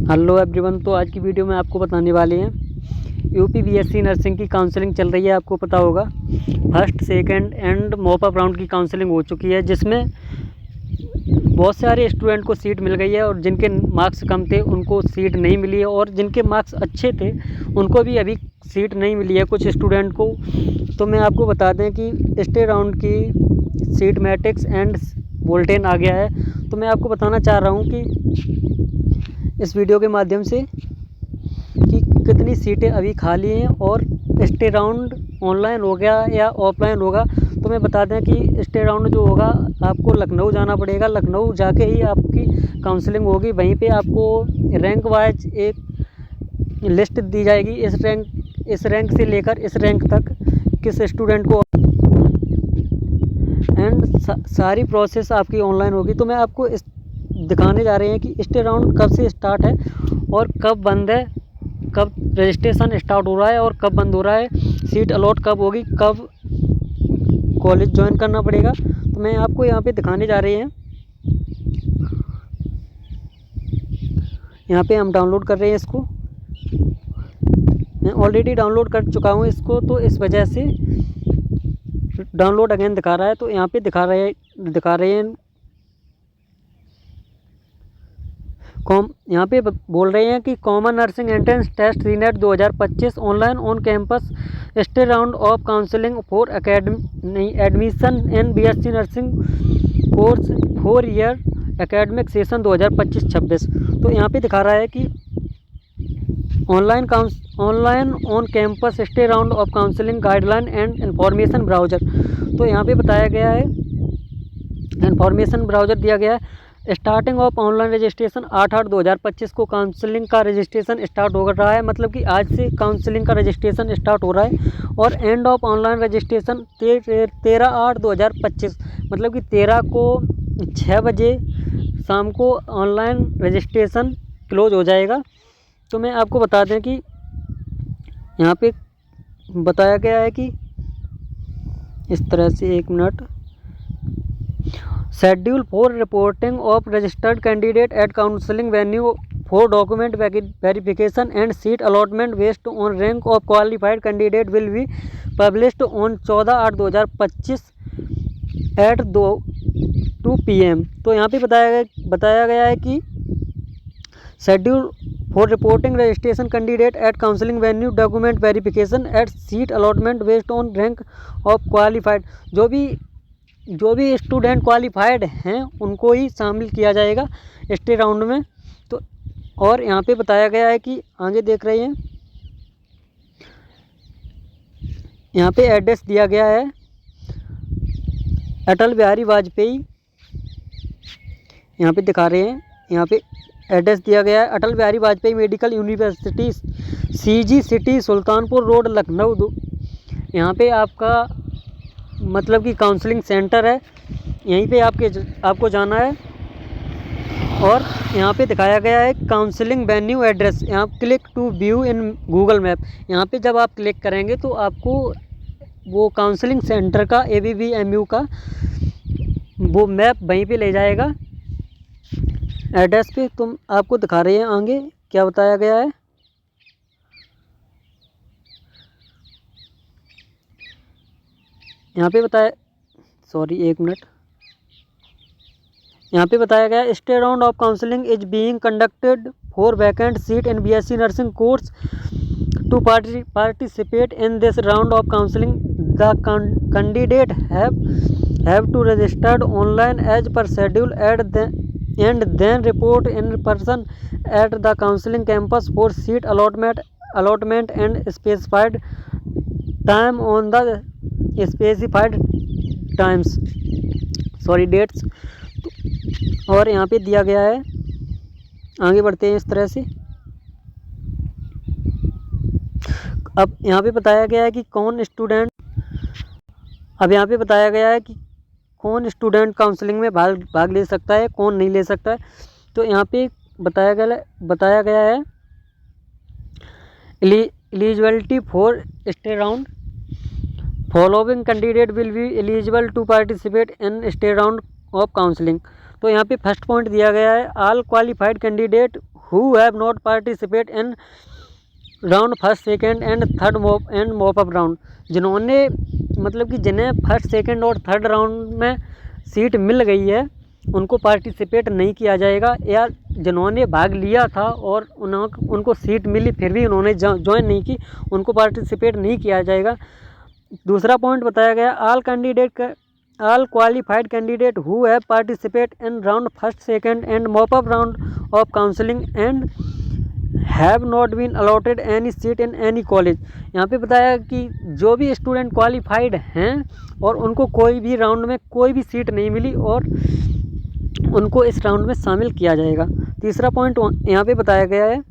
Hello everyone. तो आज की वीडियो में आपको बताने वाले हैं यूपी बीएससी नर्सिंग की काउंसलिंग चल रही है। आपको पता होगा first second and mop up round की काउंसलिंग हो चुकी है, जिसमें बहुत सारे स्टूडेंट को सीट मिल गई है और जिनके मार्क्स कम थे उनको सीट नहीं मिली है, और जिनके मार्क्स अच्छे थे उनको भी अभी सीट नहीं मिली है कुछ स्टूडेंट को। तो मैं आपको बता दें कि स्टेट राउंड की सीट मैट्रिक्स एंड बुलेटिन आ गया है। तो मैं आपको बताना चाह रहा हूँ कि इस वीडियो के माध्यम से कि कितनी सीटें अभी खाली हैं और स्टे राउंड ऑनलाइन हो गया या ऑफलाइन होगा। तो मैं बता दें कि स्टे राउंड जो होगा आपको लखनऊ जाना पड़ेगा, लखनऊ जाके ही आपकी काउंसलिंग होगी। वहीं पे आपको रैंक वाइज एक लिस्ट दी जाएगी, इस रैंक से लेकर इस रैंक तक किस स्टूडेंट को, एंड सारी प्रोसेस आपकी ऑनलाइन होगी। तो मैं आपको इस दिखाने जा रहे हैं कि स्टे राउंड कब से स्टार्ट है और कब बंद है, कब रजिस्ट्रेशन स्टार्ट हो रहा है और कब बंद हो रहा है, सीट अलॉट कब होगी, कब कॉलेज ज्वाइन करना पड़ेगा। तो मैं आपको यहाँ पे दिखाने जा रहे हैं। यहाँ पे हम डाउनलोड कर रहे हैं इसको। मैं ऑलरेडी डाउनलोड कर चुका हूँ इसको, तो इस वजह से डाउनलोड अगेन दिखा रहा है। तो यहाँ पे दिखा रहे हैं यहाँ पे बोल रहे हैं कि common nursing entrance test CNET 2025 online on campus stay round of counselling for admission in BSc nursing course 4 year academic session 2025-26। तो यहाँ पे दिखा रहा है कि online on campus stay round of counselling guideline and information browser. तो यहाँ पे बताया गया है, इंफॉर्मेशन ब्राउज़र दिया गया है। स्टार्टिंग ऑफ ऑनलाइन रजिस्ट्रेशन 8/8/2025 को काउंसलिंग का रजिस्ट्रेशन स्टार्ट हो रहा है, मतलब कि आज से काउंसलिंग का रजिस्ट्रेशन स्टार्ट हो रहा है। और एंड ऑफ ऑनलाइन रजिस्ट्रेशन 13/8/2025, मतलब कि 13 को 6 बजे शाम को ऑनलाइन रजिस्ट्रेशन क्लोज हो जाएगा। तो मैं आपको बता दें कि यहाँ पे बताया गया है कि इस तरह से, एक minute, schedule for reporting of registered candidate at counselling venue for document verification and seat allotment based on rank of qualified candidate will be published on 14/8/2025 at 2 PM। तो यहाँ पे बताया गया है कि schedule for reporting registration candidate at counselling venue document verification at seat allotment based on rank of qualified. जो भी student qualified हैं उनको ही शामिल किया जाएगा स्टे राउंड में। तो और यहाँ पे बताया गया है कि आगे देख रहे हैं, यहाँ पे एड्रेस दिया गया है अटल बिहारी वाजपेयी, यहाँ पे दिखा रहे हैं, यहाँ पे एड्रेस दिया गया है Atal Bihari Vajpayee medical university, CG city, Sultanpur road, Lucknow. यहाँ पे आपका मतलब कि काउंसलिंग सेंटर है, यहीं पे आपको जाना है। और यहाँ पे दिखाया गया है काउंसलिंग वेन्यू एड्रेस। यहाँ click to view in Google map, यहाँ पे जब आप क्लिक करेंगे तो आपको वो काउंसलिंग सेंटर का ABBMU का वो मैप वहीं पे ले जाएगा एड्रेस पे। तुम आपको दिखा रहे हैं आगे क्या बताया गया है। यहाँ पे एक मिनट, यहाँ पे बताया गया stay round of counselling is being conducted for vacant seat in BSc nursing course. To participate in this round of counselling the candidate have to registered online as per schedule and then report in person at the counseling campus for seat allotment and specified time on the specified dates। और यहाँ पे दिया गया है, आगे बढ़ते हैं इस तरह से। अब यहाँ पे बताया गया है कि यहाँ पे बताया गया है कि कौन स्टूडेंट काउंसलिंग में भाग ले सकता है, कौन नहीं ले सकता है। तो यहाँ पे बताया गया है eligibility for stay round following candidate will be eligible to participate in stay round of counselling. तो यहाँ पे फर्स्ट पॉइंट दिया गया है all qualified candidate who have not participate in round first second and third mop up round, जिन्होंने मतलब कि जिन्हें फर्स्ट सेकंड और थर्ड राउंड में सीट मिल गई है उनको पार्टिसिपेट नहीं किया जाएगा, या जिन्होंने भाग लिया था और उनको सीट मिली फिर भी उन्होंने ज्वाइन नहीं की, उनको पार्टिसिपेट नहीं किया जाएगा। दूसरा पॉइंट बताया गया, all qualified candidate who have participate in round first second and mop up round of counselling and have not been allotted any seat in any college. यहाँ पे बताया कि जो भी स्टूडेंट क्वालिफाइड हैं और उनको कोई भी राउंड में कोई भी सीट नहीं मिली और उनको इस राउंड में शामिल किया जाएगा। तीसरा पॉइंट यहाँ पे बताया गया है,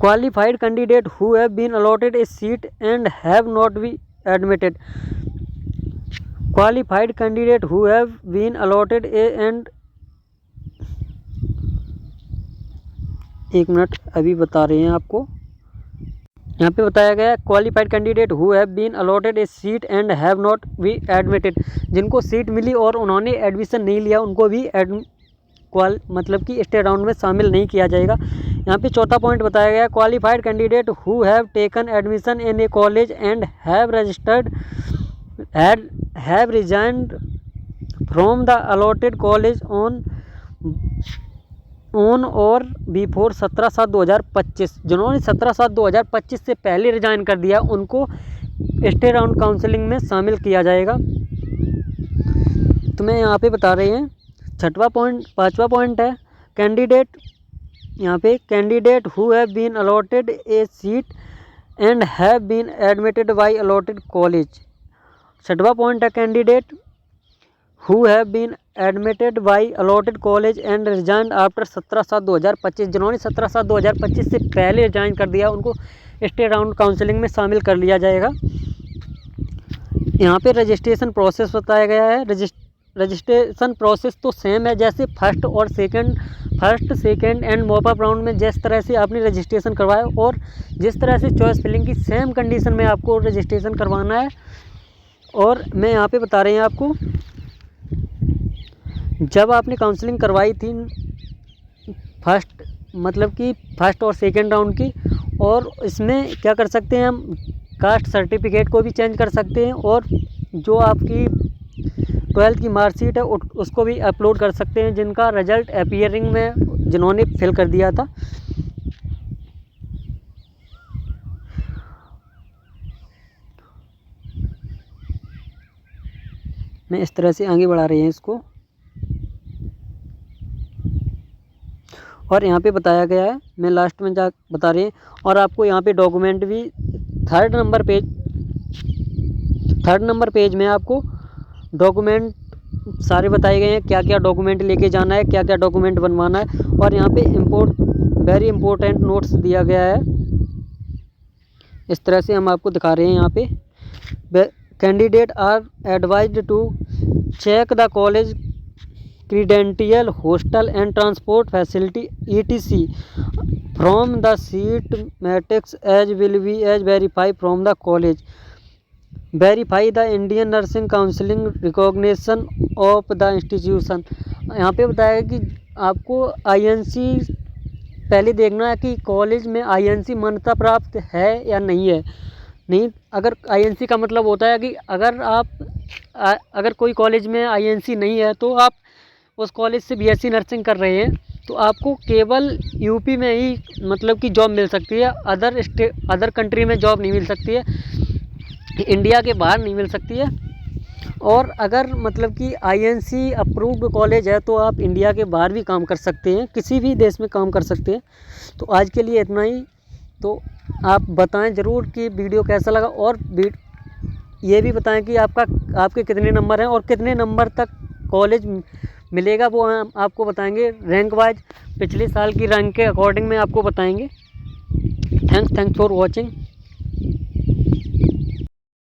qualified candidate who have been allotted a seat and have not be admitted. Qualified candidate who have been allotted a and, एक मिनट अभी बता रहे हैं आपको, यहाँ पे बताया गया है qualified candidate who have been allotted a seat and have not be admitted, जिनको सीट मिली और उन्होंने एडमिशन नहीं लिया उनको भी मतलब कि स्टेट राउंड में शामिल नहीं किया जाएगा। यहाँ पे चौथा पॉइंट बताया गया, qualified candidate who have taken admission in a college and have registered have resigned from the allotted college on or before 17/7/2025, जिन्होंने 17/7/2025 से पहले रिजाइन कर दिया उनको स्टेट राउंड काउंसलिंग में शामिल किया जाएगा। तो मैं यहाँ पे बता रहे हैं पांचवा पॉइंट है, कैंडिडेट, यहाँ पे candidate who have been allotted a seat and have been admitted by allotted college. छठवां पॉइंट है, candidate who have been admitted by allotted college and resigned after 17/7/2025, जिन्होंने 17/7/2025 से पहले रिजाइन कर दिया उनको स्टेट राउंड काउंसलिंग में शामिल कर लिया जाएगा। यहाँ पे रजिस्ट्रेशन प्रोसेस बताया गया है। रजिस्ट्रेशन प्रोसेस तो सेम है जैसे first second and mop up round में जिस तरह से आपने रजिस्ट्रेशन करवाया और जिस तरह से चॉइस फिलिंग की सेम कंडीशन में आपको रजिस्ट्रेशन करवाना है। और मैं यहाँ पे बता रहे हैं आपको, जब आपने काउंसलिंग करवाई थी फर्स्ट और सेकंड राउंड की, और इसमें क्या कर सकते हैं हम, कास्ट सर्टिफिकेट को भी चेंज कर सकते हैं और जो आपकी 12th की मार्कशीट है उसको भी अपलोड कर सकते हैं, जिनका रिजल्ट अपीयरिंग में जिन्होंने फिल कर दिया था। मैं इस तरह से आगे बढ़ा रहे हैं इसको, और यहाँ पे बताया गया है, मैं लास्ट में जा बता रहे हैं। और आपको यहाँ पे डॉक्यूमेंट भी थर्ड नंबर पेज में आपको डॉक्यूमेंट सारे बताए गए हैं, क्या क्या डॉक्यूमेंट लेके जाना है, क्या क्या डॉक्यूमेंट बनवाना है। और यहाँ पे वेरी इंपॉर्टेंट नोट्स दिया गया है, इस तरह से हम आपको दिखा रहे हैं। यहाँ पे candidate are advised to check the college credential, hostel and transport facility ETC from the seat matrix as will be as verify from the college, verify the Indian nursing counselling recognition of the institution. यहाँ पे बताया कि आपको INC पहले देखना है कि college में INC मान्यता प्राप्त है या नहीं है। नहीं, अगर INC का मतलब होता है कि अगर कोई कॉलेज में INC नहीं है तो आप उस कॉलेज से BSc नर्सिंग कर रहे हैं तो आपको केवल यूपी में ही मतलब कि जॉब मिल सकती है, अदर कंट्री में जॉब नहीं मिल सकती है, इंडिया के बाहर नहीं मिल सकती है। और अगर मतलब कि INC अप्रूव्ड कॉलेज है तो आप इंडिया के बाहर भी काम कर सकते हैं, किसी भी देश में काम कर सकते हैं। तो आज के लिए इतना ही। तो आप बताएं ज़रूर कि वीडियो कैसा लगा, और ये भी बताएं कि आपके कितने नंबर हैं और कितने नंबर तक कॉलेज मिलेगा, वो हम आपको बताएंगे रैंक वाइज, पिछले साल की रैंक के अकॉर्डिंग में आपको बताएंगे। Thanks for watching.